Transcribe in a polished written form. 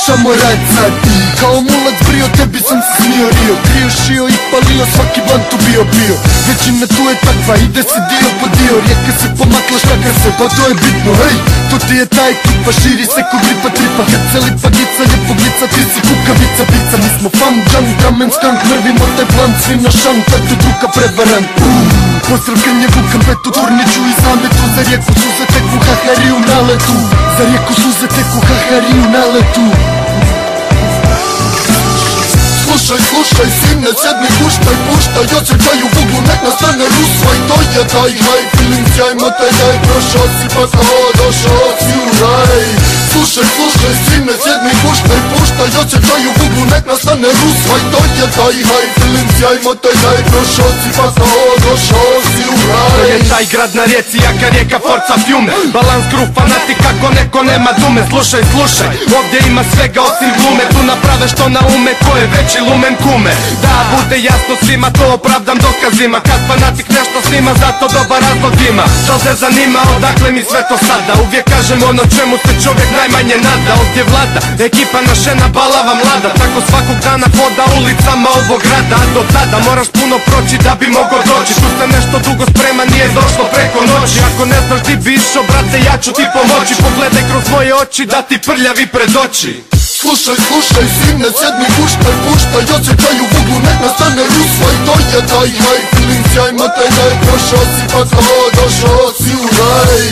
Šamo rad sad ti, kao mulac brio, tebi sam se smio rio. Krio šio i palio, svaki blan tu bio. Većina tu je takva, ide se dio po dio. Rijeka se pomakla, štakar se, pa to je bitno. Hej, to ti je ta ekipa, širi se ko gripa tripa. Hrce lipa, gica, lijepo glica, ti si kukavica, pica. Mi smo fam, džan, kamen, skank, mrvimo taj plan. Svi na šank, kad tu druga prevarant. Pozdrav Krnjevu, Kampetu, Turniću i Zametu. Za rijeku suze teku, hahariju na letu. Za rijeku suze teku, hahariju na letu. Slušaj, sine, sjedni, guštaj, puštaj, osjećaj u uglu, nek nastane rusva. I to je taj high feeling, sjajmo te jaj, prošao si pa kao došao si u raj. Slušaj, sine, sjedni, guštaj, puštaj, osjećaj u uglu, nek nastane rusva. I to je taj high feeling, sjajmo te jaj, prošao si pa kao došao si u raj. To je taj grad na rijeci, jaka rijeka, forca fjume. Balans gru fanatik, kako neko nema dume. Slušaj, ovdje ima svega osim glume. Tu naprave što na ume, ko je veći lumen kume. Da bude jasno svima, to opravdam dokazima. Kad fanatik nešto snima, zato dobar razlog ima. Što se zanima, odakle mi sve to sada? Uvijek kažem ono čemu se čovjek najmanje nada. Ovdje vlada, ekipa našena, balava mlada. Tako svakog dana hoda ulicama ovog grada. A do tada moraš puno proći da bi mogo doći. Tu se nešto dugo sprema, nije došlo preko noći. Ako ne znaš di bi išao, brate, ja ću ti pomoći. Pogledaj kroz moje oči, da ti prljavi pred oči. Slušaj, sine, sjedni, guštaj, puštaj, osjećaj u uglu, nek nastane rusva. I to je taj high feeling, sjajmo te jaj, prošao si pa kao došao si u raj.